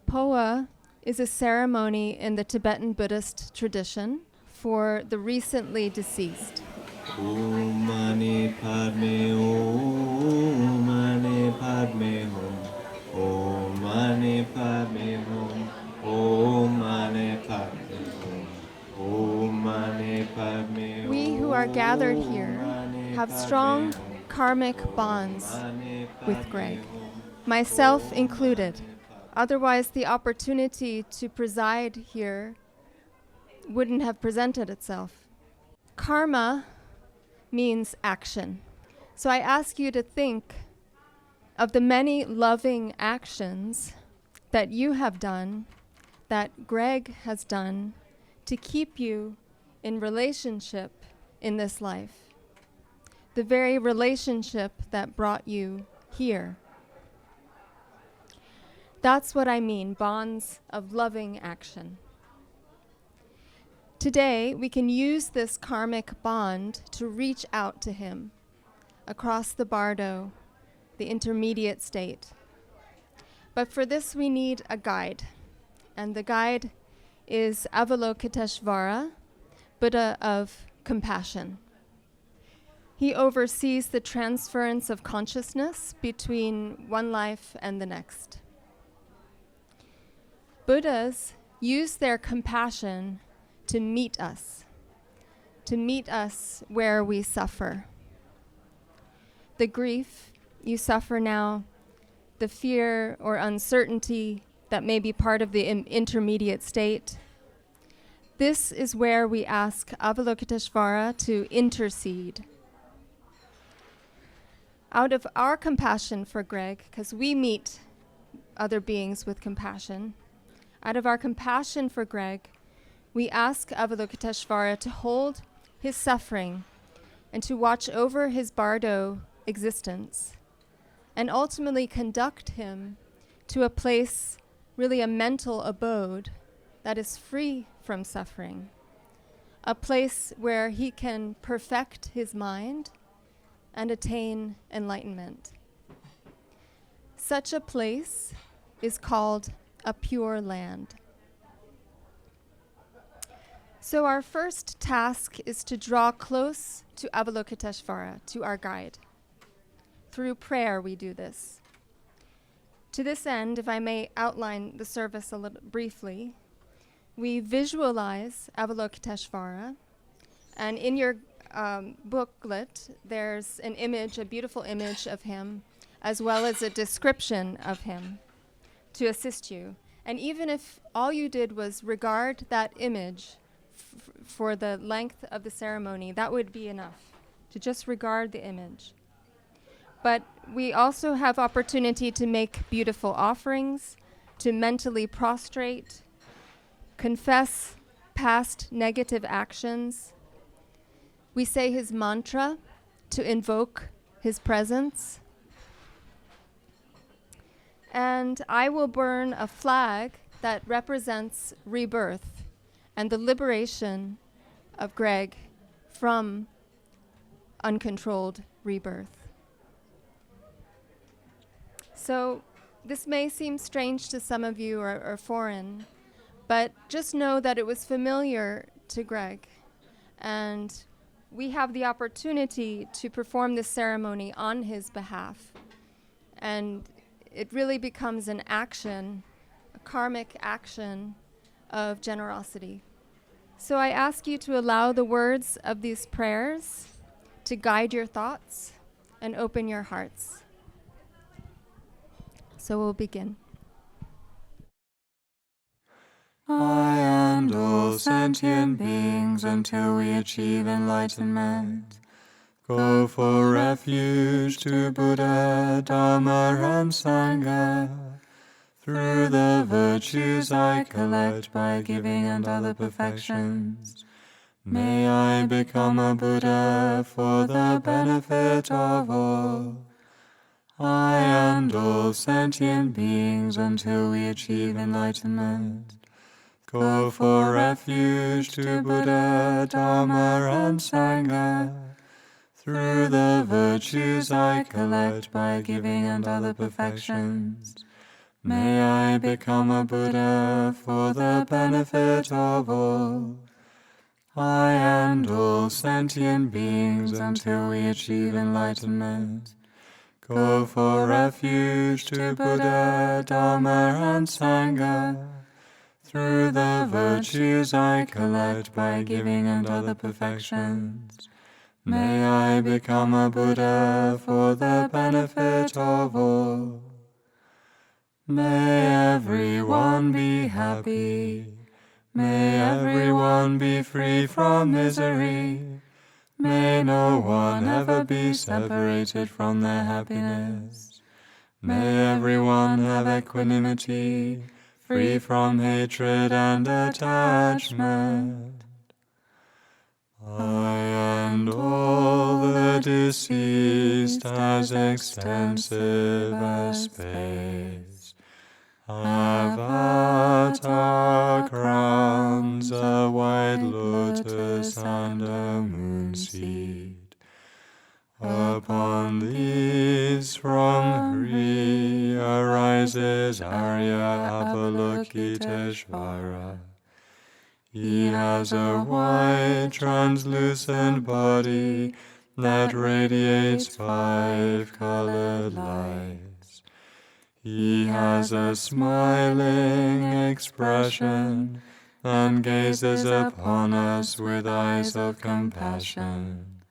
Powa is a ceremony in the Tibetan Buddhist tradition for the recently deceased. Om Mani Padme Hum, Mani Padme Hum, Om Mani Padme Hum, Om Mani Padme Hum, Om Mani Padme Hum. We who are gathered here have strong karmic bonds with Gregg, myself included. Otherwise, the opportunity to preside here wouldn't have presented itself. Karma means action. So I ask you to think of the many loving actions that you have done, that Gregg has done, to keep you in relationship in this life. The very relationship that brought you here. That's what I mean, bonds of loving action. Today, we can use this karmic bond to reach out to him across the bardo, the intermediate state. But for this, we need a guide. And the guide is Avalokiteshvara, Buddha of compassion. He oversees the transference of consciousness between one life and the next. Buddhas use their compassion to meet us where we suffer. The grief you suffer now, the fear or uncertainty that may be part of the intermediate state, this is where we ask Avalokiteshvara to intercede. Out of our compassion for Gregg, because we meet other beings with compassion, out of our compassion for Gregg, we ask Avalokiteshvara to hold his suffering and to watch over his bardo existence and ultimately conduct him to a place, really a mental abode, that is free from suffering, a place where he can perfect his mind and attain enlightenment. Such a place is called a pure land. So our first task is to draw close to Avalokiteshvara, to our guide. Through prayer we do this. To this end, if I may outline the service a little briefly, we visualize Avalokiteshvara, and in your booklet there's an image, a beautiful image of him, as well as a description of him to assist you. And even if all you did was regard that image for the length of the ceremony, that would be enough, to just regard the image. But we also have opportunity to make beautiful offerings, to mentally prostrate, confess past negative actions. We say his mantra to invoke his presence. And I will burn a flag that represents rebirth and the liberation of Gregg from uncontrolled rebirth. So this may seem strange to some of you or foreign, but just know that it was familiar to Gregg, and we have the opportunity to perform this ceremony on his behalf. And it really becomes an action, a karmic action of generosity. So I ask you to allow the words of these prayers to guide your thoughts and open your hearts. So we'll begin. I and all sentient beings, until we achieve enlightenment, go for refuge to Buddha, Dhamma, and Sangha. Through the virtues I collect by giving and other perfections, may I become a Buddha for the benefit of all. I and all sentient beings, until we achieve enlightenment, go for refuge to Buddha, Dhamma, and Sangha. Through the virtues I collect by giving and other perfections, May I become a Buddha for the benefit of all. I and all sentient beings until we achieve enlightenment. Go for refuge to Buddha, Dharma, and Sangha. Through the virtues I collect by giving and other perfections, may I become a Buddha for the benefit of all. May everyone be happy. May everyone be free from misery. May no one ever be separated from their happiness. May everyone have equanimity, free from hatred and attachment. I and all the deceased, as extensive as space, have at our crowns a white lotus and a moon seed. Upon these from Hri arises Arya Avalokiteshvara. He has a white translucent body that radiates 5 colored lights. He has a smiling expression and gazes upon us with eyes of compassion.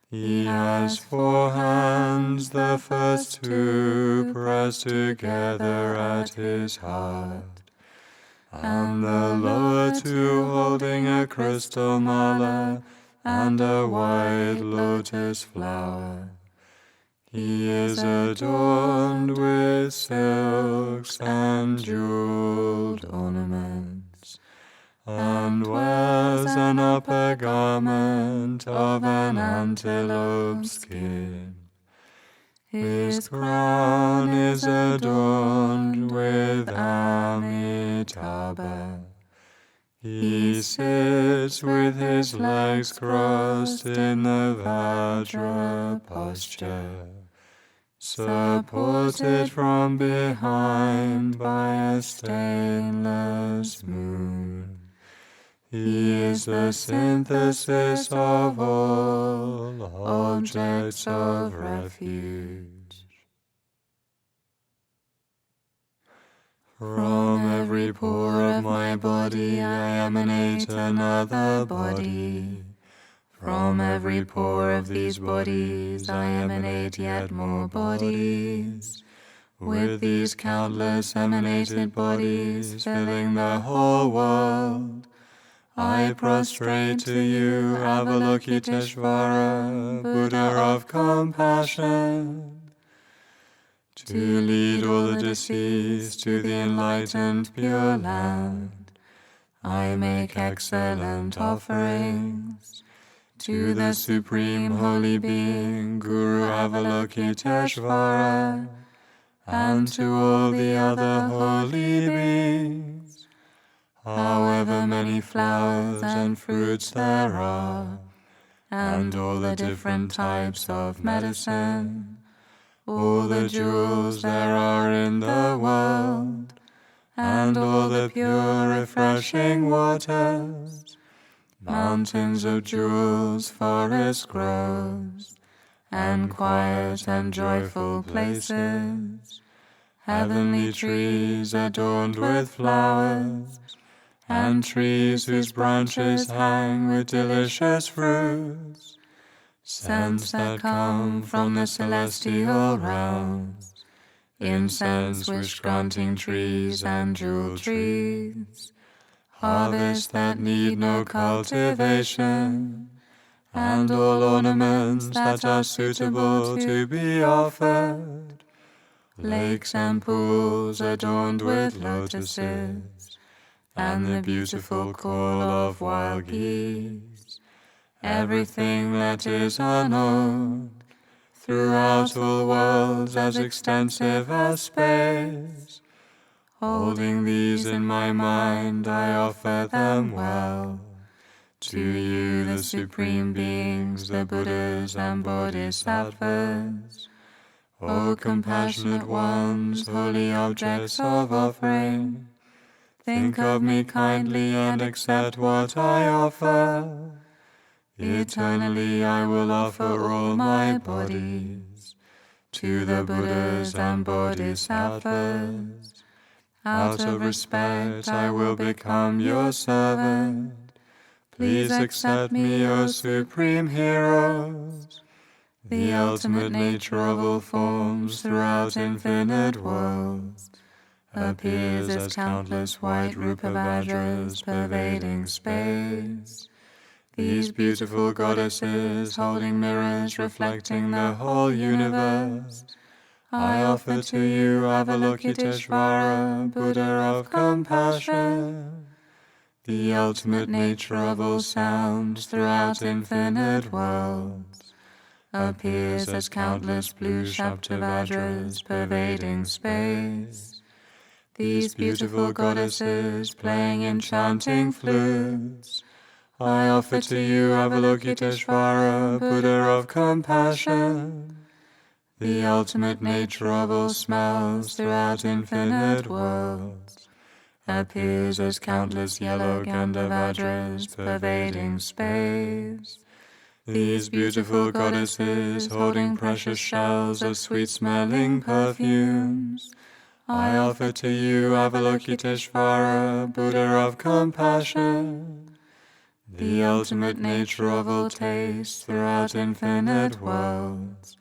He has 4 hands, the first 2 pressed together at his heart, and the lower 2 holding a crystal mala and a white lotus flower. He is adorned with silks and jeweled ornaments, and wears an upper garment of an antelope skin. His crown is adorned with Amitabha. He sits with his legs crossed in the Vajra posture, supported from behind by a stainless moon. He is the synthesis of all objects of refuge. From every pore of my body I emanate another body. From every pore of these bodies I emanate yet more bodies. With these countless emanated bodies filling the whole world, I prostrate to you, Avalokiteshvara, Buddha of compassion. To lead all the deceased to the enlightened pure land, I make excellent offerings. To the Supreme Holy Being, Guru Avalokiteshvara, and to all the other holy beings, however many flowers and fruits there are, and all the different types of medicine, all the jewels there are in the world, and all the pure refreshing waters, mountains of jewels, forest groves, and quiet and joyful places, heavenly trees adorned with flowers, and trees whose branches hang with delicious fruits, scents that come from the celestial realms, incense wish-granting trees and jewel trees, harvests that need no cultivation, and all ornaments that are suitable to be offered, lakes and pools adorned with lotuses, and the beautiful call of wild geese, everything that is unknown, throughout all worlds as extensive as space. Holding these in my mind, I offer them well. To you, the Supreme Beings, the Buddhas and Bodhisattvas, O compassionate ones, holy objects of offering, think of me kindly and accept what I offer. Eternally I will offer all my bodies to the Buddhas and Bodhisattvas. Out of respect I will become your servant. Please accept me, O supreme heroes. The ultimate nature of all forms throughout infinite worlds appears as countless white rupa vajras pervading space. These beautiful goddesses holding mirrors reflecting the whole universe, I offer to you Avalokiteshvara, Buddha of compassion. The ultimate nature of all sounds throughout infinite worlds appears as countless blue Shaptavajras pervading space. These beautiful goddesses playing enchanting flutes, I offer to you Avalokiteshvara, Buddha of compassion. The ultimate nature of all smells throughout infinite worlds appears as countless yellow Gandhavajras pervading space. These beautiful goddesses holding precious shells of sweet-smelling perfumes, I offer to you Avalokiteshvara, Buddha of compassion. The ultimate nature of all taste throughout infinite worlds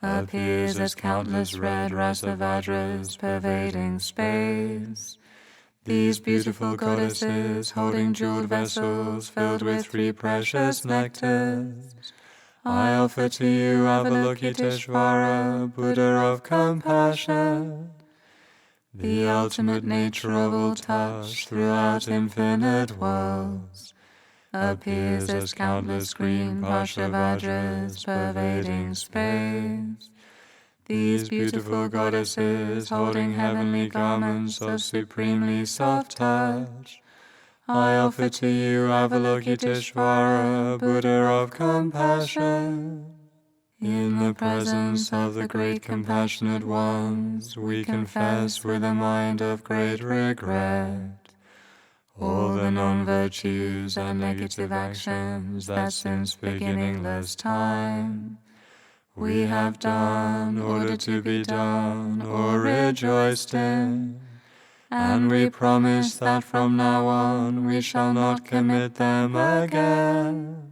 appears as countless red Rasavajras pervading space. These beautiful goddesses holding jeweled vessels filled with 3 precious nectars, I offer to you Avalokiteshvara, Buddha of compassion. The ultimate nature of all touch throughout infinite worlds appears as countless green Pashavajras pervading space. These beautiful goddesses holding heavenly garments of supremely soft touch, I offer to you Avalokiteshvara, Buddha of compassion. In the presence of the great compassionate ones, we confess with a mind of great regret all the non-virtues and negative actions that since beginningless time we have done, ordered to be done, or rejoiced in, and we promise that from now on we shall not commit them again.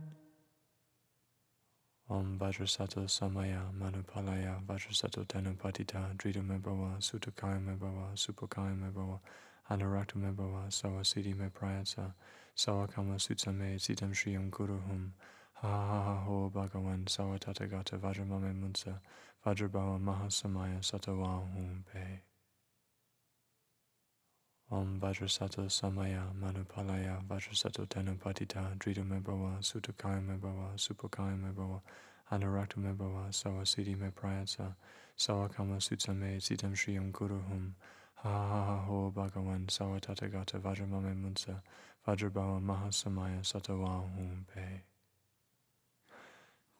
Om Vajrasato Samaya Manupalaya Vajrasato Dhanapatita Dridame Bhava Sutakaya Me Bhava Supakaya Me Bhava Anarakta Me Bhava Sawasiti Me Prayatsa Sawakama Sutsame Sitam Shriyam Guruhum Ha ha ha ho Bhagavan Sawatatagata Vajramame Munsa Vajrabhava Mahasamaya Satavahum Pe. Om Vajrasato Samaya Manupalaya Vajrasato Dhanapatita Dridame Bhava Sutakaya Me Bhava Supakaya Me Bhava Anarakta Me Bhava Sawasiti Me Prayatsa Sawakama Sutsame Sitam Shriyam Guruhum Ha ha ha ho Bhagavan Sawatatagata Vajramame Munsa Vajrabhava Mahasamaya Satavahum Pe.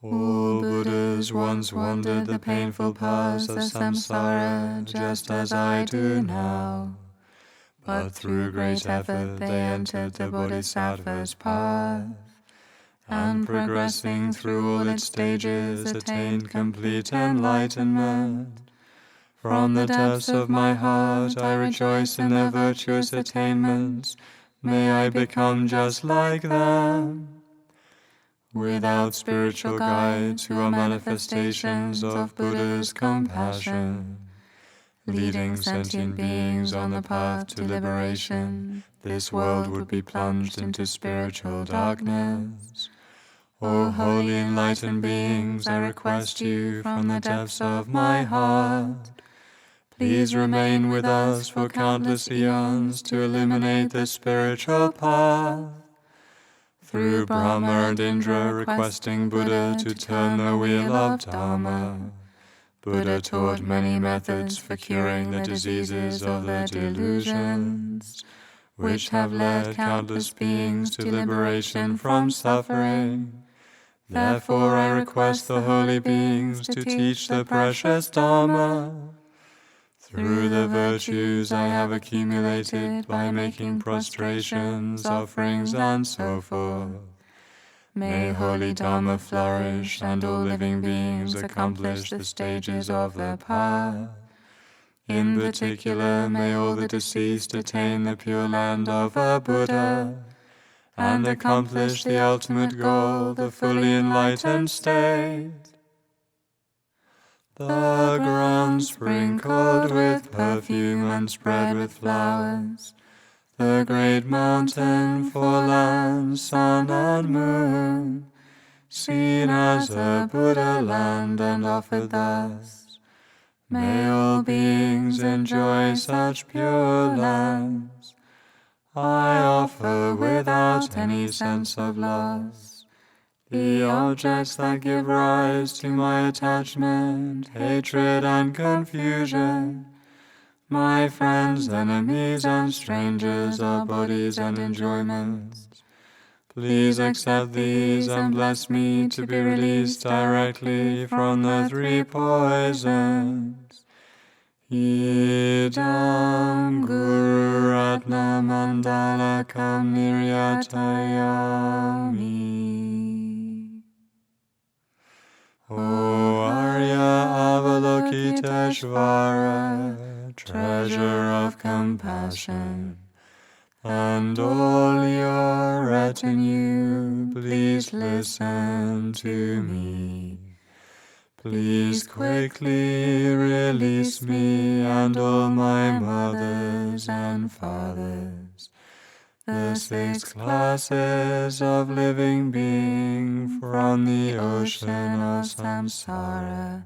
All Buddhas once wandered the painful paths of samsara, just as I do now. But through great effort they entered the Bodhisattva's path, and progressing through all its stages attained complete enlightenment. From the depths of my heart I rejoice in their virtuous attainments. May I become just like them. Without spiritual guides who are manifestations of Buddha's compassion, leading sentient beings on the path to liberation, this world would be plunged into spiritual darkness. O holy enlightened beings, I request you from the depths of my heart, please remain with us for countless eons to illuminate the spiritual path. Through Brahma and Indra requesting Buddha to turn the wheel of Dharma, Buddha taught many methods for curing the diseases of the delusions, which have led countless beings to liberation from suffering. Therefore I request the holy beings to teach the precious Dharma. Through the virtues I have accumulated by making prostrations, offerings, and so forth, may holy Dharma flourish and all living beings accomplish the stages of the path. In particular, may all the deceased attain the pure land of a Buddha and accomplish the ultimate goal, the fully enlightened state. The ground sprinkled with perfume and spread with flowers, the great mountain for land, sun and moon, seen as a Buddha land and offered thus, may all beings enjoy such pure lands. I offer without any sense of loss the objects that give rise to my attachment, hatred, and confusion, my friends, enemies, and strangers, our bodies and enjoyments. Please accept these and bless me to be released directly from the three poisons. Idam Guru Ratna Mandalakam Niryatayami. O Arya Avalokiteshvara, treasure of compassion, and all your retinue, please listen to me. Please quickly release me and all my mothers and fathers, the 6 classes of living being from the ocean of samsara.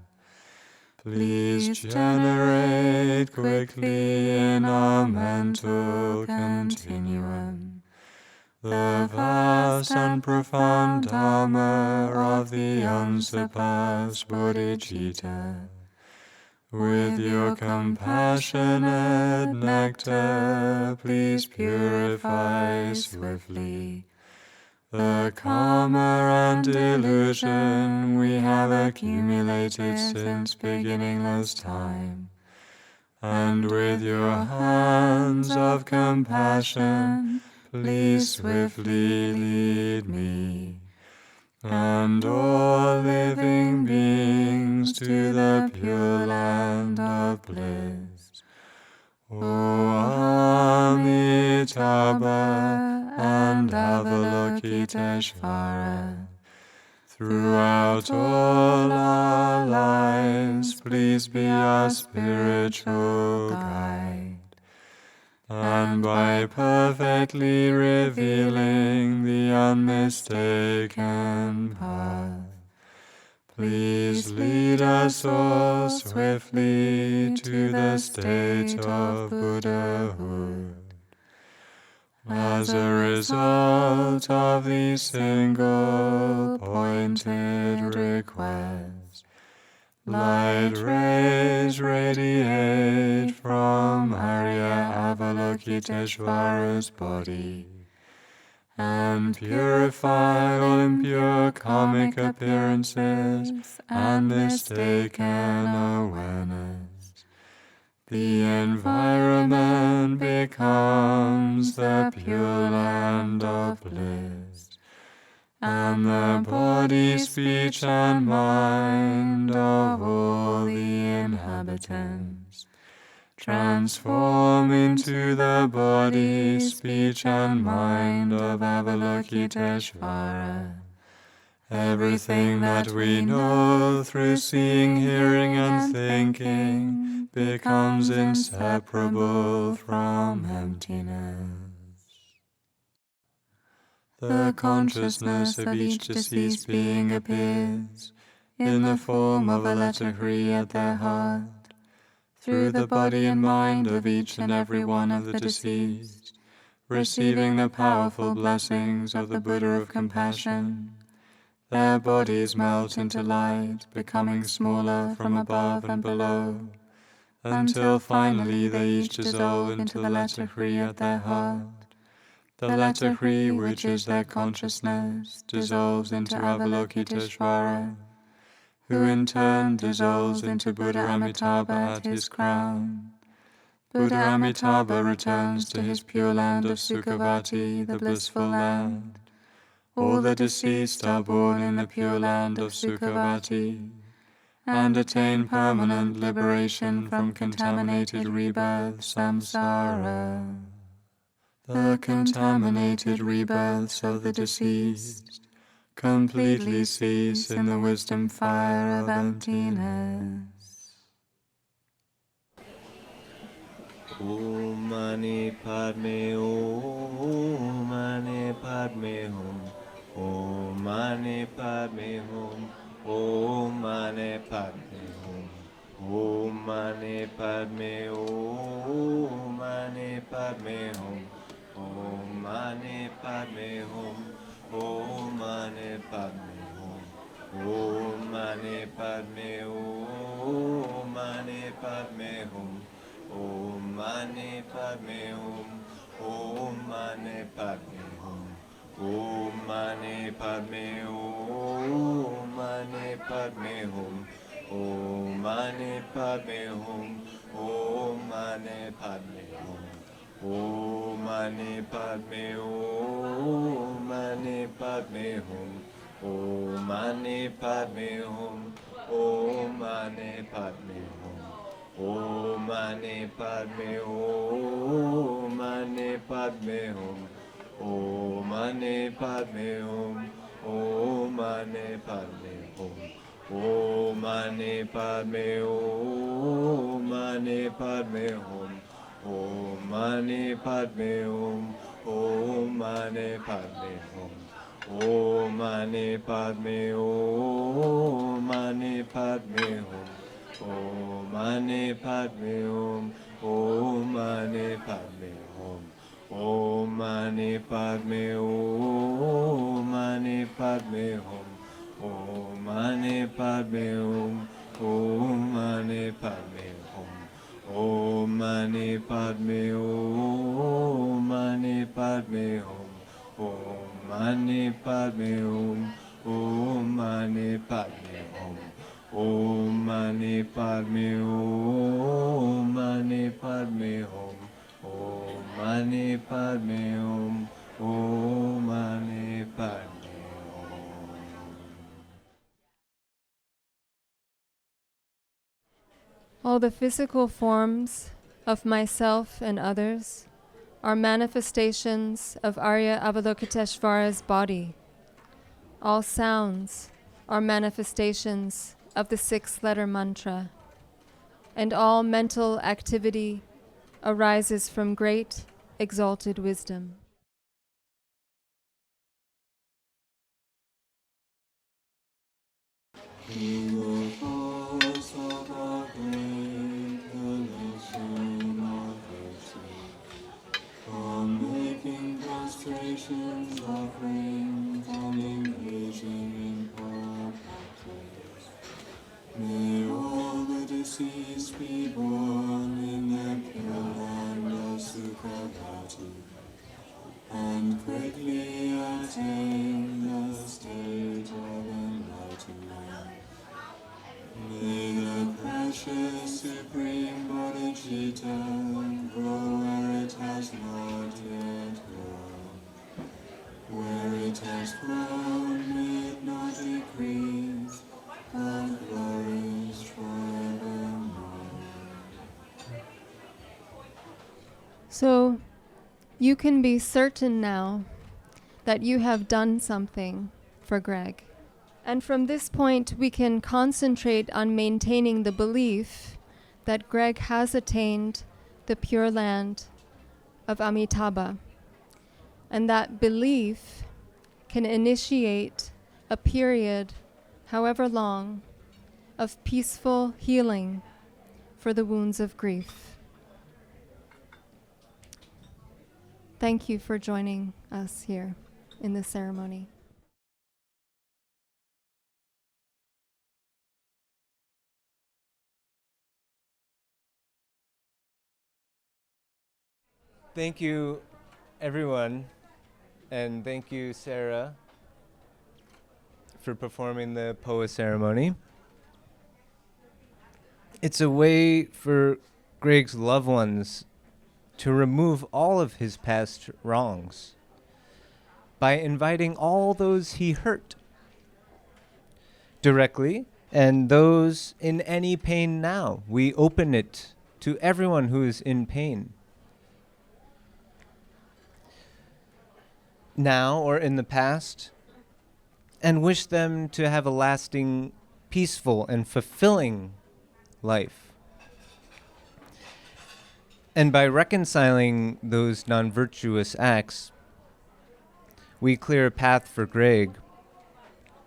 Please generate quickly in our mental continuum the vast and profound Dharma of the unsurpassed bodhicitta. With your compassionate nectar, please purify swiftly the karma and delusion we have accumulated since beginningless time. And with your hands of compassion, please swiftly lead me and all living beings to the pure land of bliss. O Amitabha and Avalokiteshvara, throughout all our lives, please be our spiritual guide. And by perfectly revealing the unmistaken path, please lead us all swiftly to the state of Buddhahood. As a result of the single pointed request, light rays radiate from Arya Avalokiteshvara's body and purify all impure karmic appearances and mistaken awareness. The environment becomes the pure land of bliss, and the body, speech, and mind of all the inhabitants transform into the body, speech, and mind of Avalokiteshvara. Everything that we know through seeing, hearing, and thinking becomes inseparable from emptiness. The consciousness of each deceased being appears in the form of a letter at their heart, through the body and mind of each and every one of the deceased, receiving the powerful blessings of the Buddha of compassion. Their bodies melt into light, becoming smaller from above and below, until finally they each dissolve into the letter at their heart. The latter Kri, which is their consciousness, dissolves into Avalokiteshvara, who in turn dissolves into Buddha Amitabha at his crown. Buddha Amitabha returns to his pure land of Sukhavati, the blissful land. All the deceased are born in the pure land of Sukhavati, and attain permanent liberation from contaminated rebirth, samsara. The contaminated rebirths of the deceased completely cease in the wisdom fire of emptiness. Om Mani Padme Om Mani Padme Hum. Om Mani Padme Hum. Om Mani Padme Hum. Om Mani Padme Om Mani Padme Hum. Om Mani Padme Hum. Om Mani Padme Hum. Om Mani Padme Om Mani Padme Hum. Om Mani Padme Hum. Om Mani Padme Hum. Om Mani Padme Om Mani Padme Hum. Om Mani Padme Hum. Om Mani Padme Hum. Om Mani Padme Om Mani Padme Hum. Om Mani Padme Hum. Om Mani Padme Hum. Om Mani Padme Om Mani Padme Hum. Om Mani Padme Hum. Om Mani Padme Hum. Om Mani Padme Om Mani Padme Hum. Om Mani Padme Hum. Om Mani Padme Hum. Om Mani Padme Om Mani Padme Hum. Om Mani Padme Hum. Om Mani Padme Hum. Om Mani Padme Om Mani Padme Hum. Om Mani Padme Hum. Om Mani Padme Hum. Om Mani Padme Om Mani Padme Hum. Om Mani Padme Hum. Om Mani Padme Hum. Om Mani Padme Om Mani Padme Hum. Om Mani Padme Hum. Om Mani Padme Hum. All the physical forms of myself and others are manifestations of Arya Avalokiteshvara's body. All sounds are manifestations of the six-letter mantra, and all mental activity arises from great exalted wisdom. Making prostrations, offerings, and engaging in Powa practice. May all the deceased be born in the pure land of Sukhavati, and quickly attain the state of enlightenment. May the precious Supreme Bodhicitta grow where it has not yet grown. Where it has grown, may it not decrease, but flourish forevermore. So you can be certain now that you have done something for Gregg. And from this point, we can concentrate on maintaining the belief that Gregg has attained the pure land of Amitabha. And that belief can initiate a period, however long, of peaceful healing for the wounds of grief. Thank you for joining us here in this ceremony. Thank you, everyone, And thank you, Sarah, for performing the Powa ceremony. It's a way for Gregg's loved ones to remove all of his past wrongs by inviting all those he hurt directly, and those in any pain now. We open it to everyone who is in pain, now or in the past, and wish them to have a lasting, peaceful, and fulfilling life. And by reconciling those non-virtuous acts, we clear a path for Gregg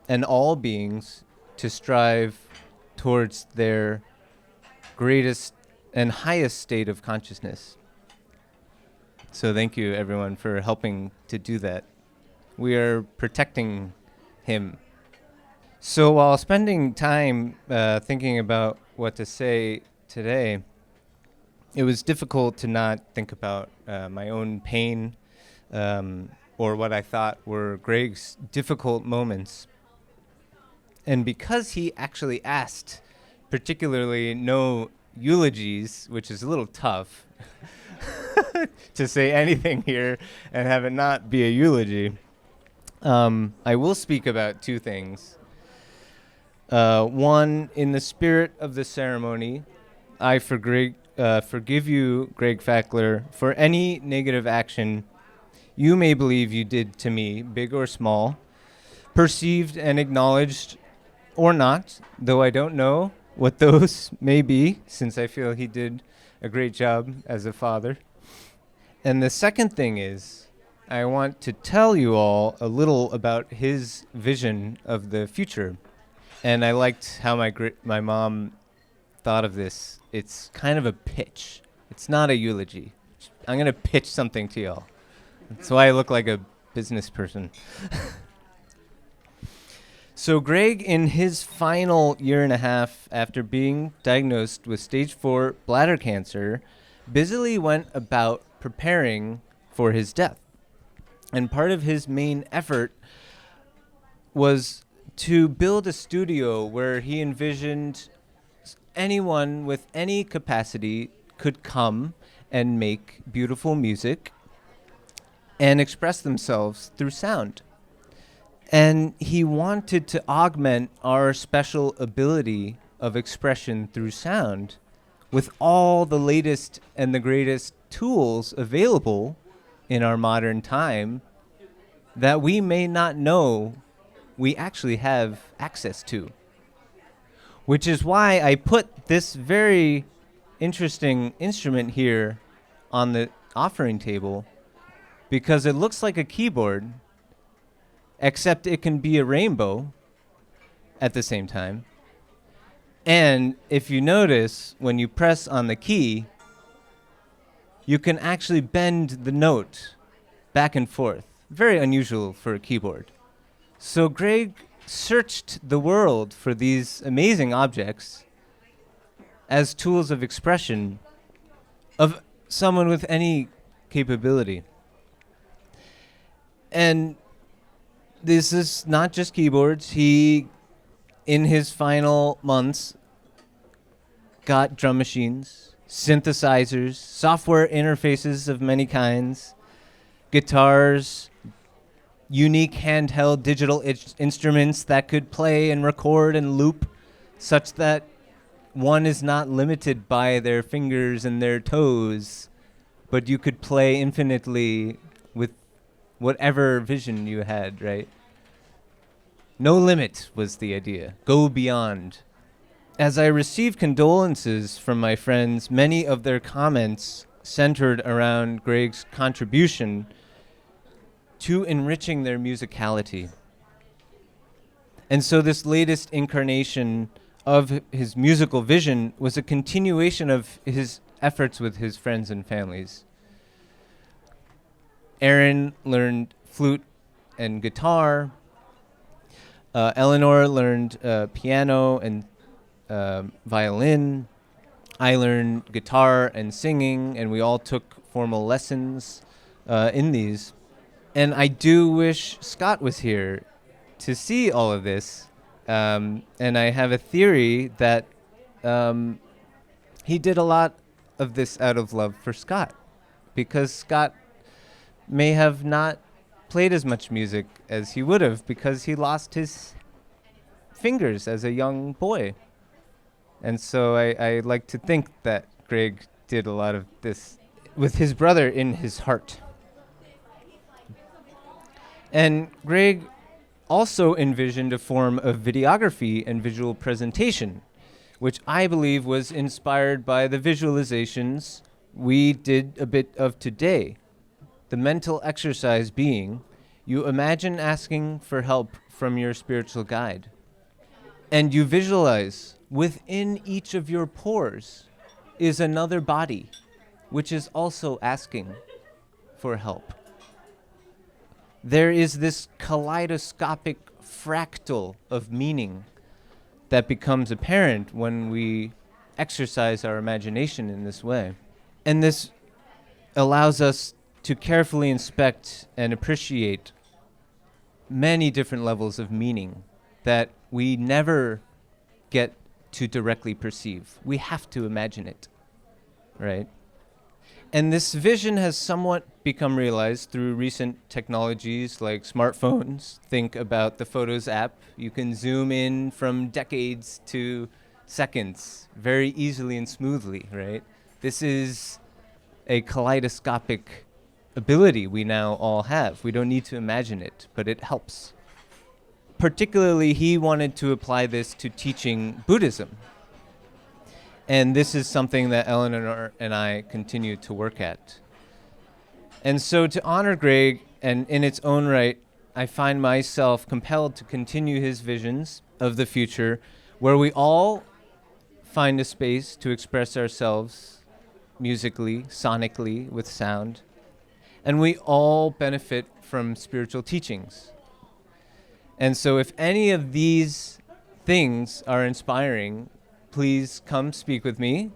and all beings to strive towards their greatest and highest state of consciousness. So thank you, everyone, for helping to do that. We are protecting him. So while spending time thinking about what to say today, it was difficult to not think about my own pain or what I thought were Gregg's difficult moments. And because he actually asked particularly no eulogies, which is a little tough to say anything here and have it not be a eulogy, I will speak about two things. One, in the spirit of the ceremony, I forgive you, Gregg Fackler, for any negative action you may believe you did to me, big or small, perceived and acknowledged or not, though I don't know what those may be, since I feel he did a great job as a father. And the second thing is, I want to tell you all a little about his vision of the future. And I liked how my mom thought of this. It's kind of a pitch. It's not a eulogy. I'm going to pitch something to y'all. That's why I look like a business person. So Gregg, in his final year and a half after being diagnosed with stage 4 bladder cancer, busily went about preparing for his death. And part of his main effort was to build a studio where he envisioned anyone with any capacity could come and make beautiful music and express themselves through sound. And he wanted to augment our special ability of expression through sound with all the latest and the greatest tools available in our modern time that we may not know we actually have access to. Which is why I put this very interesting instrument here on the offering table, because it looks like a keyboard, except it can be a rainbow at the same time. And if you notice, when you press on the key, you can actually bend the note back and forth. Very unusual for a keyboard. So Gregg searched the world for these amazing objects as tools of expression of someone with any capability. And this is not just keyboards. He, in his final months, got drum machines, synthesizers, software interfaces of many kinds, guitars, unique handheld digital instruments that could play and record and loop such that one is not limited by their fingers and their toes, but you could play infinitely with whatever vision you had, right? No limit was the idea. Go beyond. As I received condolences from my friends, many of their comments centered around Gregg's contribution to enriching their musicality. And so this latest incarnation of his musical vision was a continuation of his efforts with his friends and families. Aaron learned flute and guitar. Eleanor learned piano and violin. I learned guitar and singing, and we all took formal lessons in these. And I do wish Scott was here to see all of this. And I have a theory that he did a lot of this out of love for Scott, because Scott may have not played as much music as he would have because he lost his fingers as a young boy. And so I like to think that Gregg did a lot of this with his brother in his heart. And Gregg also envisioned a form of videography and visual presentation, which I believe was inspired by the visualizations we did a bit of today. The mental exercise being, you imagine asking for help from your spiritual guide. And you visualize within each of your pores is another body, which is also asking for help. There is this kaleidoscopic fractal of meaning that becomes apparent when we exercise our imagination in this way. And this allows us to carefully inspect and appreciate many different levels of meaning that we never get to directly perceive. We have to imagine it, right? And this vision has somewhat become realized through recent technologies like smartphones. Think about the Photos app. You can zoom in from decades to seconds very easily and smoothly, right? This is a kaleidoscopic ability we now all have. We don't need to imagine it, but it helps. Particularly, he wanted to apply this to teaching Buddhism. And this is something that Eleanor and I continue to work at. And so to honor Gregg, and in its own right, I find myself compelled to continue his visions of the future where we all find a space to express ourselves musically, sonically, with sound. And we all benefit from spiritual teachings. And so if any of these things are inspiring, please come speak with me,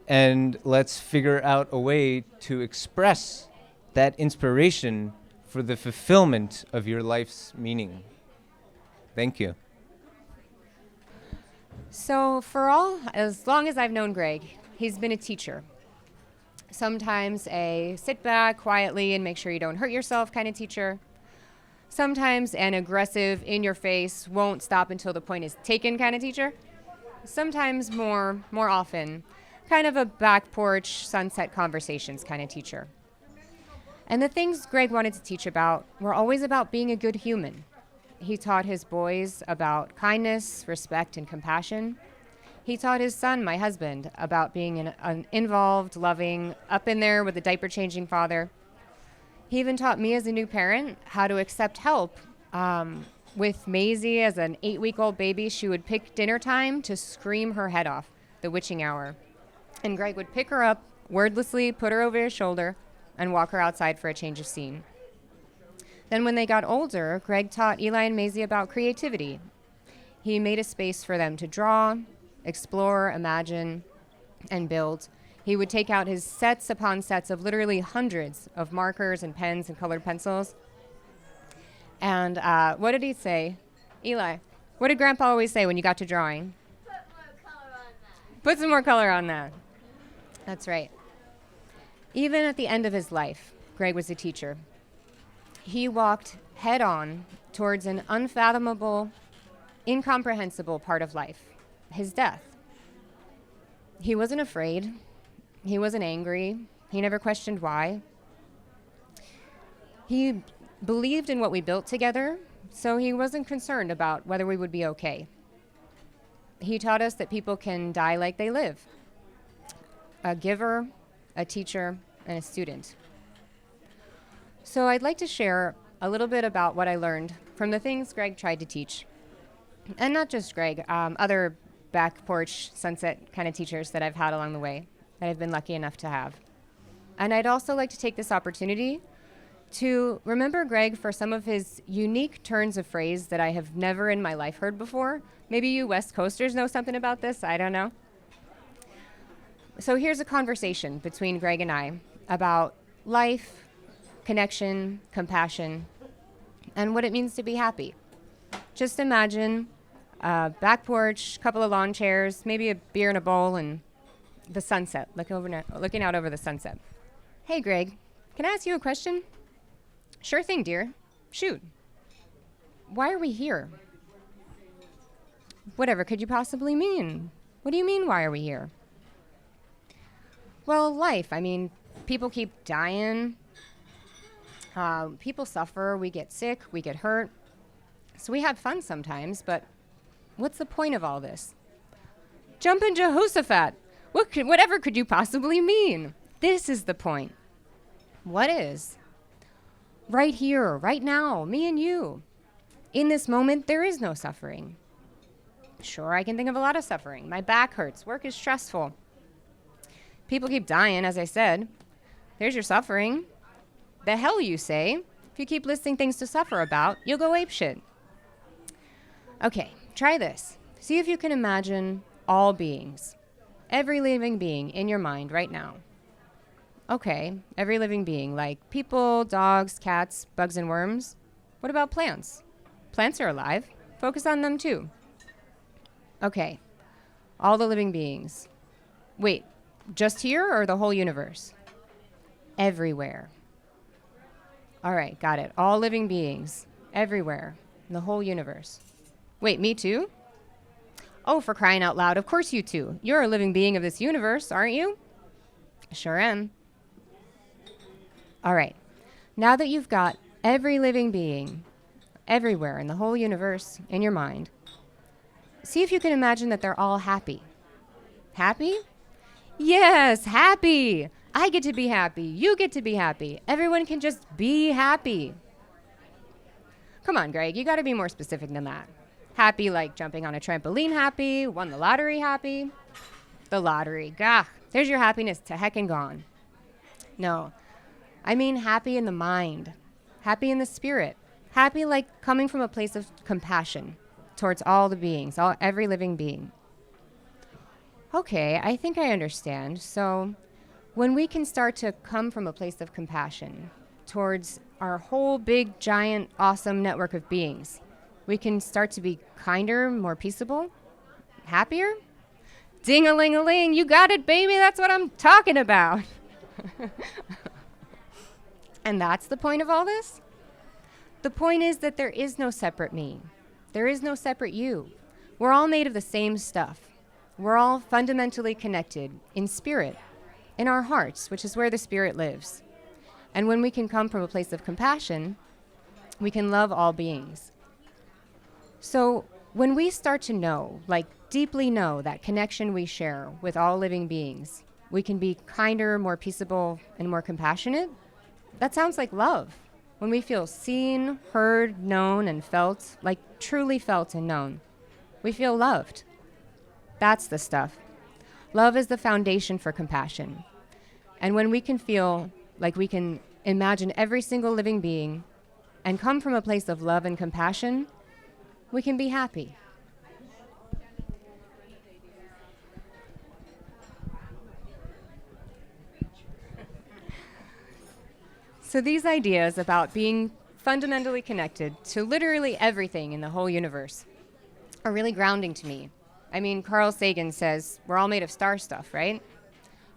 and let's figure out a way to express that inspiration for the fulfillment of your life's meaning. Thank you. So as long as I've known Gregg, he's been a teacher. Sometimes a sit back quietly and make sure you don't hurt yourself kind of teacher. Sometimes an aggressive, in your face, won't stop until the point is taken kind of teacher. Sometimes more often, kind of a back porch, sunset conversations kind of teacher. And the things Gregg wanted to teach about were always about being a good human. He taught his boys about kindness, respect, and compassion. He taught his son, my husband, about being an involved, loving, up in there with a diaper-changing father. He even taught me as a new parent how to accept help. With Maisie as an 8-week-old baby, she would pick dinner time to scream her head off, the witching hour. And Gregg would pick her up, wordlessly put her over his shoulder, and walk her outside for a change of scene. Then when they got older, Gregg taught Eli and Maisie about creativity. He made a space for them to draw, explore, imagine, and build. He would take out his sets upon sets of literally hundreds of markers and pens and colored pencils. And what did he say? Eli, what did Grandpa always say when you got to drawing? Put more color on that. Put some more color on that. That's right. Even at the end of his life, Gregg was a teacher. He walked head on towards an unfathomable, incomprehensible part of life, his death. He wasn't afraid. He wasn't angry. He never questioned why. He believed in what we built together, so he wasn't concerned about whether we would be okay. He taught us that people can die like they live. A giver, a teacher, and a student. So I'd like to share a little bit about what I learned from the things Gregg tried to teach. And not just Gregg, other back porch sunset kind of teachers that I've had along the way, that I've been lucky enough to have. And I'd also like to take this opportunity to remember Gregg for some of his unique turns of phrase that I have never in my life heard before. Maybe you West Coasters know something about this, I don't know. So here's a conversation between Gregg and I about life, connection, compassion, and what it means to be happy. Just imagine a back porch, couple of lawn chairs, maybe a beer in a bowl, and the sunset, looking out over the sunset. Hey, Gregg, can I ask you a question? Sure thing, dear. Shoot. Why are we here? Whatever could you possibly mean? What do you mean, why are we here? Well, life. I mean, people keep dying. People suffer. We get sick. We get hurt. So we have fun sometimes, but what's the point of all this? Jumpin' Jehoshaphat. Whatever could you possibly mean? This is the point. What is? Right here, right now, me and you. In this moment, there is no suffering. Sure, I can think of a lot of suffering. My back hurts. Work is stressful. People keep dying, as I said. There's your suffering. The hell, you say? If you keep listing things to suffer about, you'll go apeshit. Okay, try this. See if you can imagine all beings. Every living being in your mind right now. Okay, every living being, like people, dogs, cats, bugs, and worms. What about plants? Plants are alive. Focus on them too. Okay, all the living beings. Wait, just here or the whole universe? Everywhere. All right, got it. All living beings, everywhere, in the whole universe. Wait, me too? Oh, for crying out loud, of course you too. You're a living being of this universe, aren't you? Sure am. All right, now that you've got every living being, everywhere in the whole universe in your mind, see if you can imagine that they're all happy. Happy? Yes, happy. I get to be happy. You get to be happy. Everyone can just be happy. Come on, Gregg, you got to be more specific than that. Happy like jumping on a trampoline happy, won the lottery happy. The lottery, gah, there's your happiness to heck and gone. No, I mean happy in the mind, happy in the spirit, happy like coming from a place of compassion towards all the beings, every living being. Okay, I think I understand. So when we can start to come from a place of compassion towards our whole big, giant, awesome network of beings, we can start to be kinder, more peaceable, happier. Ding-a-ling-a-ling, you got it, baby. That's what I'm talking about. And that's the point of all this? The point is that there is no separate me. There is no separate you. We're all made of the same stuff. We're all fundamentally connected in spirit, in our hearts, which is where the spirit lives. And when we can come from a place of compassion, we can love all beings. So when we start to know, like deeply know that connection we share with all living beings, we can be kinder, more peaceable, and more compassionate. That sounds like love. When we feel seen, heard, known, and felt, like truly felt and known, we feel loved. That's the stuff. Love is the foundation for compassion. And when we can feel like we can imagine every single living being and come from a place of love and compassion, we can be happy. So these ideas about being fundamentally connected to literally everything in the whole universe are really grounding to me. I mean, Carl Sagan says we're all made of star stuff, right?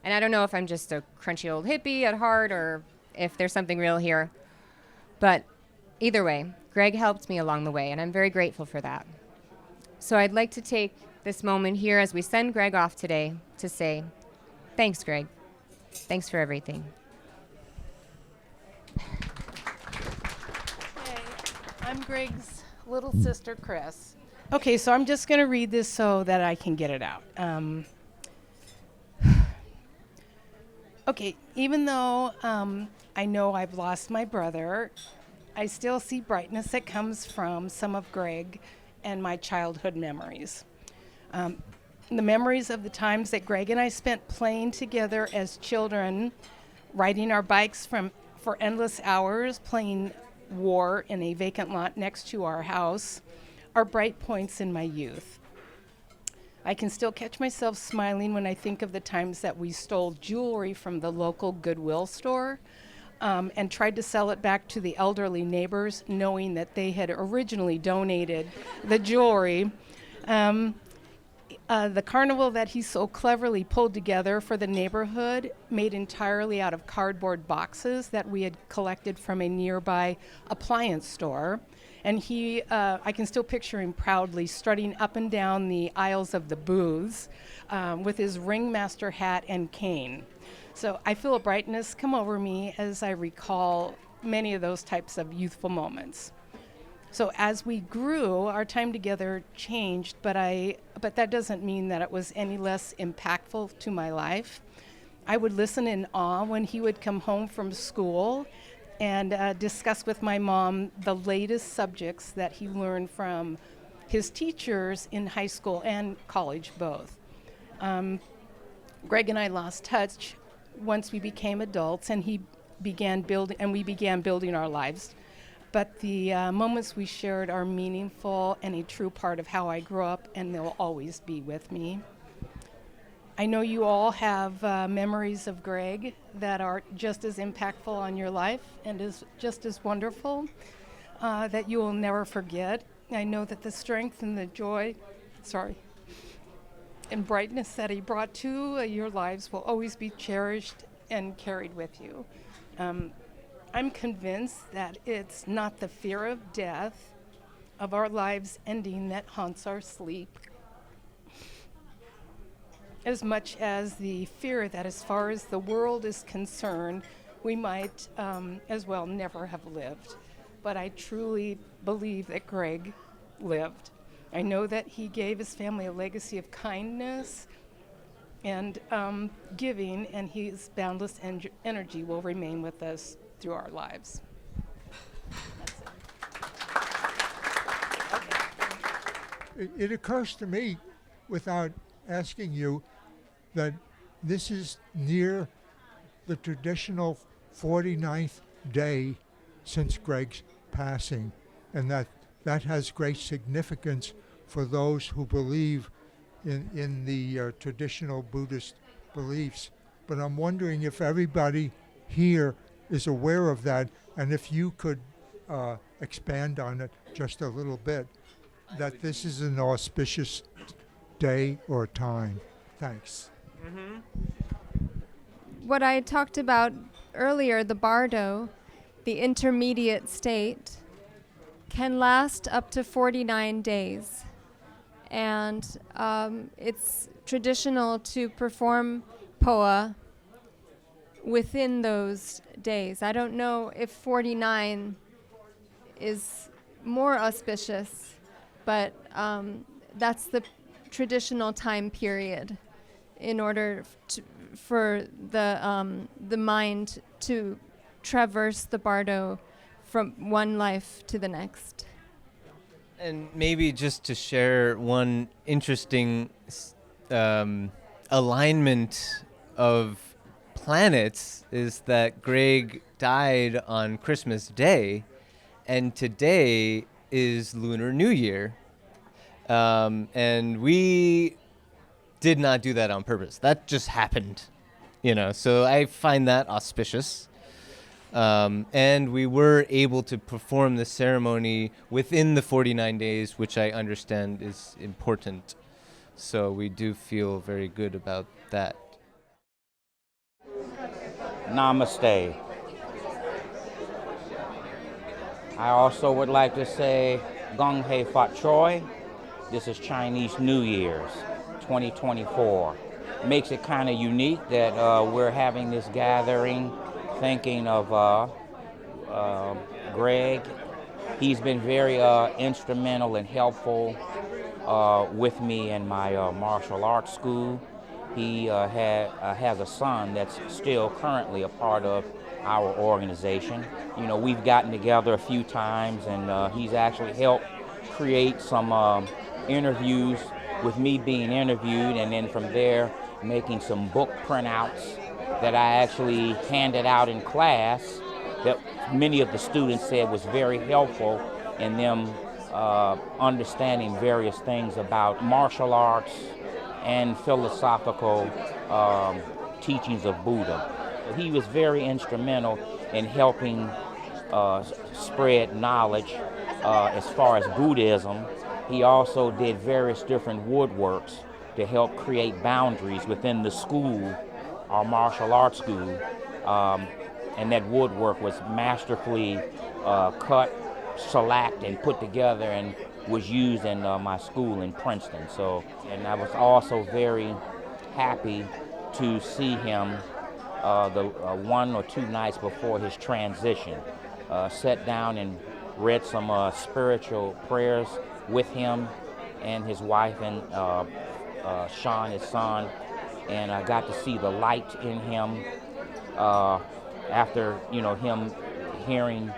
And I don't know if I'm just a crunchy old hippie at heart or if there's something real here. But either way, Gregg helped me along the way, and I'm very grateful for that. So I'd like to take this moment here as we send Gregg off today to say, thanks, Gregg. Thanks for everything. Hey, I'm Gregg's little sister, Chris. Okay, so I'm just going to read this so that I can get it out. Okay, even though I know I've lost my brother, I still see brightness that comes from some of Gregg and my childhood memories. The memories of the times that Gregg and I spent playing together as children, riding our bikes for endless hours, playing war in a vacant lot next to our house, are bright points in my youth. I can still catch myself smiling when I think of the times that we stole jewelry from the local Goodwill store. and tried to sell it back to the elderly neighbors, knowing that they had originally donated the jewelry. The carnival that he so cleverly pulled together for the neighborhood, made entirely out of cardboard boxes that we had collected from a nearby appliance store. And I can still picture him proudly strutting up and down the aisles of the booths with his ringmaster hat and cane. So I feel a brightness come over me as I recall many of those types of youthful moments. So as we grew, our time together changed, but that doesn't mean that it was any less impactful to my life. I would listen in awe when he would come home from school and discuss with my mom the latest subjects that he learned from his teachers in high school and college both. Gregg and I lost touch once we became adults, and we began building our lives. But the moments we shared are meaningful and a true part of how I grew up, and they'll always be with me. I know you all have memories of Gregg that are just as impactful on your life and is just as wonderful that you will never forget. I know that the strength and the joy, and brightness that he brought to your lives will always be cherished and carried with you. I'm convinced that it's not the fear of death, of our lives ending, that haunts our sleep, as much as the fear that as far as the world is concerned, we might as well never have lived. But I truly believe that Gregg lived. I know that he gave his family a legacy of kindness and giving, and his boundless energy will remain with us through our lives. It occurs to me, without asking you, that this is near the traditional 49th day since Gregg's passing, and that has great significance for those who believe in the traditional Buddhist beliefs. But I'm wondering if everybody here is aware of that, and if you could expand on it just a little bit, that this is an auspicious day or time. Thanks. Mm-hmm. What I talked about earlier, the bardo, the intermediate state, can last up to 49 days. And it's traditional to perform Powa within those days. I don't know if 49 is more auspicious, but that's the traditional time period in order for the mind to traverse the bardo from one life to the next. And maybe just to share one interesting alignment of planets is that Gregg died on Christmas Day, and today is Lunar New Year. And we did not do that on purpose. That just happened, so I find that auspicious. And we were able to perform the ceremony within the 49 days, which I understand is important. So we do feel very good about that. Namaste. I also would like to say Gong Hei Fat Choi. This is Chinese New Year's 2024. Makes it kind of unique that we're having this gathering thinking of Gregg. He's been very instrumental and helpful with me in my martial arts school. He has a son that's still currently a part of our organization. We've gotten together a few times, and he's actually helped create some interviews with me being interviewed, and then from there making some book printouts that I actually handed out in class that many of the students said was very helpful in them understanding various things about martial arts and philosophical teachings of Buddha. He was very instrumental in helping spread knowledge as far as Buddhism. He also did various different woodworks to help create boundaries within the school, our martial arts school. And that woodwork was masterfully cut, shellacked, and put together and was used in my school in Princeton. So, and I was also very happy to see him the 1 or 2 nights before his transition. Sat down and read some spiritual prayers with him and his wife and Sean, his son, and I got to see the light in him after him hearing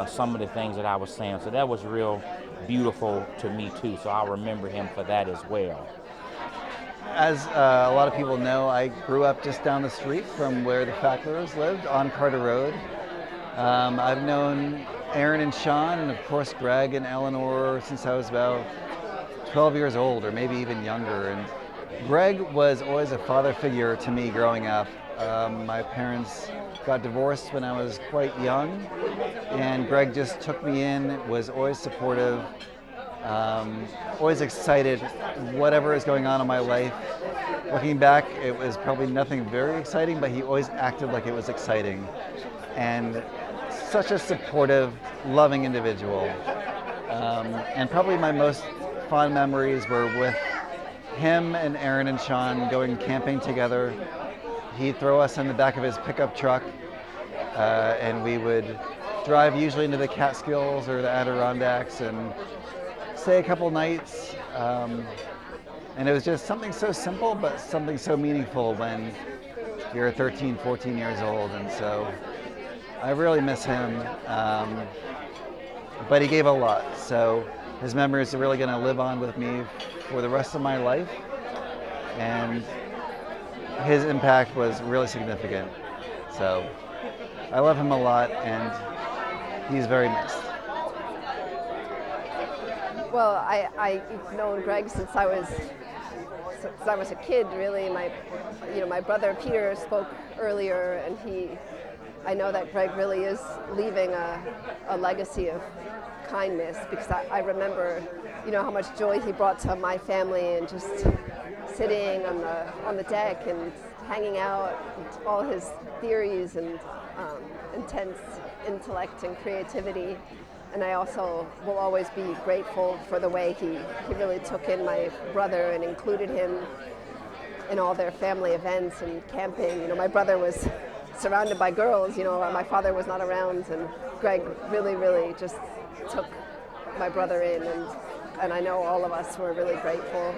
some of the things that I was saying. So that was real beautiful to me too. So I'll remember him for that as well. As a lot of people know, I grew up just down the street from where the Facklers lived on Carter Road. I've known Aaron and Sean, and of course Gregg and Eleanor, since I was about 12 years old, or maybe even younger. And Gregg was always a father figure to me growing up. My parents got divorced when I was quite young, and Gregg just took me in, was always supportive, always excited, whatever is going on in my life. Looking back, it was probably nothing very exciting, but he always acted like it was exciting. And such a supportive, loving individual. And probably my most fond memories were with him and Aaron and Sean going camping together. He'd throw us in the back of his pickup truck, and we would drive usually into the Catskills or the Adirondacks and stay a couple nights. And it was just something so simple, but something so meaningful when you're 13, 14 years old. And so I really miss him, but he gave a lot. So his memories are really going to live on with me for the rest of my life. And his impact was really significant. So I love him a lot, and he's very missed. Well, I've known Gregg since I was a kid, really. My brother Peter spoke earlier, and I know that Gregg really is leaving a legacy of kindness, because I remember, how much joy he brought to my family, and just sitting on the deck and hanging out, and all his theories and intense intellect and creativity. And I also will always be grateful for the way he really took in my brother and included him in all their family events and camping. My brother was surrounded by girls, my father was not around, and Gregg really, really just took my brother in, and I know all of us were really grateful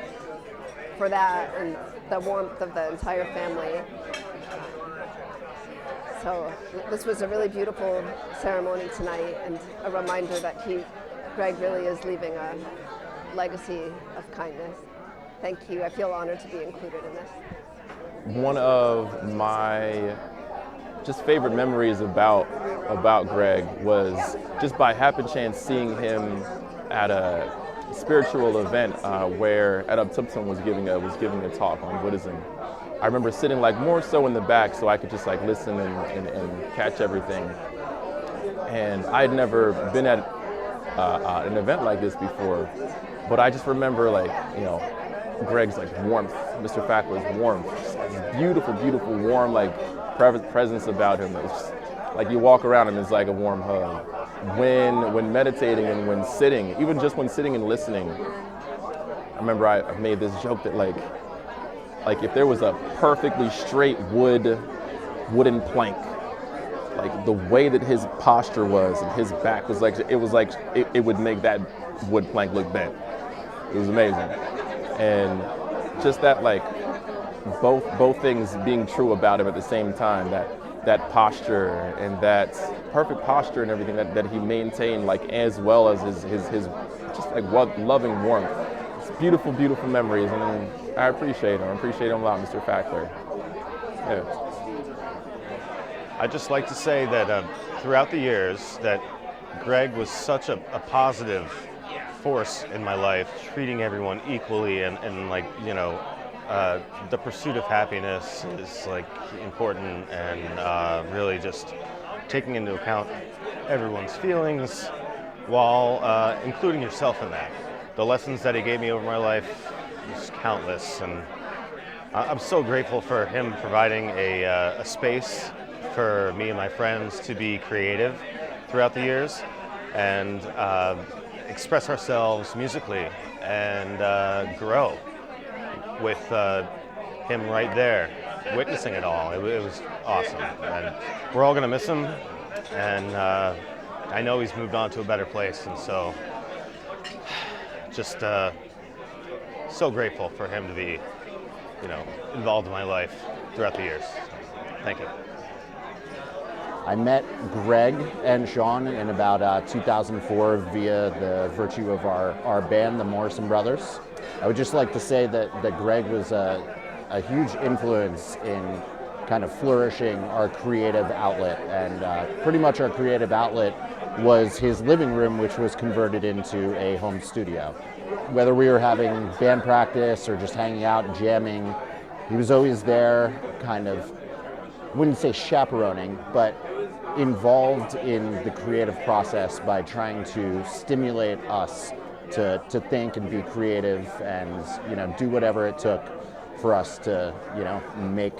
for that and the warmth of the entire family. So this was a really beautiful ceremony tonight, and a reminder that Gregg really is leaving a legacy of kindness. Thank you. I feel honored to be included in this. One of my just favorite memories about Gregg was just by happen chance seeing him at a spiritual event where Kadhampa was giving a talk on Buddhism. I remember sitting more so in the back so I could just listen and catch everything. And I'd never been at an event like this before, but I just remember Gregg's warmth, Mr. Fackler's warmth, this beautiful, beautiful, warm presence about him. It's you walk around him, it's like a warm hug. When meditating and when sitting, even just when sitting and listening, I remember I made this joke that if there was a perfectly straight wooden plank, the way that his posture was and his back was it would make that wood plank look bent. It was amazing. And just that both things being true about him at the same time, that posture and that perfect posture and everything that he maintained, as well as his just loving warmth. It's beautiful, beautiful memories, and I appreciate him. I appreciate him a lot, Mr. Fackler. Yeah. I'd just like to say that throughout the years that Gregg was such a positive force in my life, treating everyone equally, and the pursuit of happiness is important, and really just taking into account everyone's feelings while including yourself in that. The lessons that he gave me over my life is countless, and I'm so grateful for him providing a space for me and my friends to be creative throughout the years and express ourselves musically and grow with him right there, witnessing it all. It was awesome, and we're all gonna miss him, and I know he's moved on to a better place, and so just so grateful for him to be, involved in my life throughout the years. Thank you. I met Gregg and Sean in about 2004 via the virtue of our band, the Morrison Brothers. I would just like to say that Gregg was a huge influence in kind of flourishing our creative outlet, and pretty much our creative outlet was his living room, which was converted into a home studio. Whether we were having band practice or just hanging out and jamming, he was always there, kind of, wouldn't say chaperoning, but involved in the creative process by trying to stimulate us to think and be creative and do whatever it took for us to make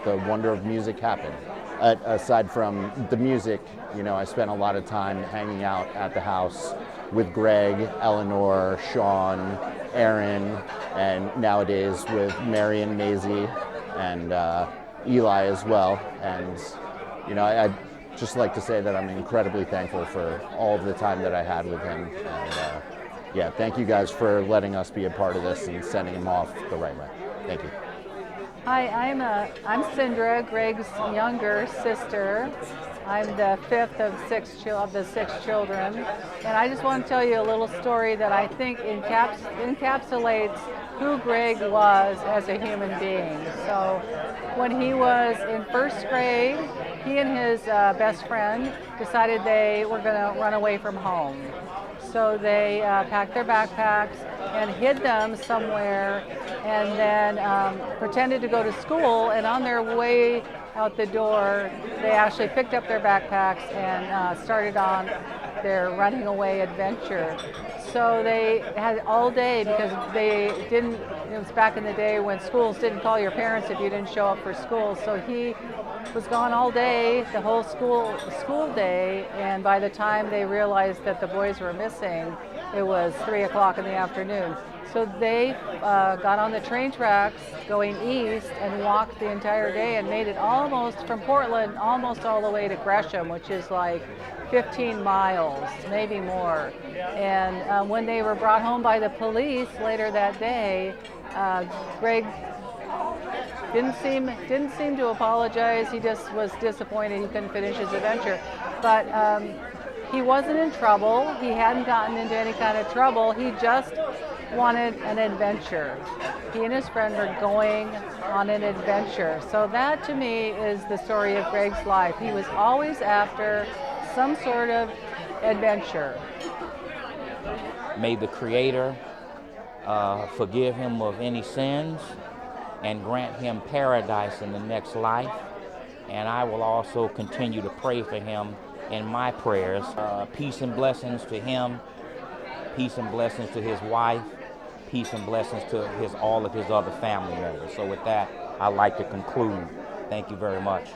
the wonder of music happen. Aside from the music, I spent a lot of time hanging out at the house with Gregg, Eleanor, Sean, Aaron, and nowadays with Mary and Maisie and Eli as well. And I'd just like to say that I'm incredibly thankful for all of the time that I had with him. And yeah, thank you guys for letting us be a part of this and sending him off the right way. Thank you. Hi, I'm Cindra, Gregg's younger sister. I'm the fifth of the six children, and I just want to tell you a little story that I think encapsulates who Gregg was as a human being. So when he was in first grade, he and his best friend decided they were going to run away from home. So they packed their backpacks and hid them somewhere, and then pretended to go to school, and on their way out the door, they actually picked up their backpacks and started on their running away adventure. So they had all day, because it was back in the day when schools didn't call your parents if you didn't show up for school. So he was gone all day, the whole school day, and by the time they realized that the boys were missing, it was 3 o'clock in the afternoon. So they got on the train tracks going east and walked the entire day and made it almost from Portland, almost all the way to Gresham, which is like 15 miles, maybe more. And when they were brought home by the police later that day, Gregg didn't seem to apologize. He just was disappointed he couldn't finish his adventure. But he wasn't in trouble. He hadn't gotten into any kind of trouble. He just wanted an adventure. He and his friend were going on an adventure. So that to me is the story of Gregg's life. He was always after some sort of adventure. May the Creator forgive him of any sins and grant him paradise in the next life. And I will also continue to pray for him in my prayers. Peace and blessings to him, peace and blessings to his wife, peace and blessings to all of his other family members. So with that, I'd like to conclude. Thank you very much.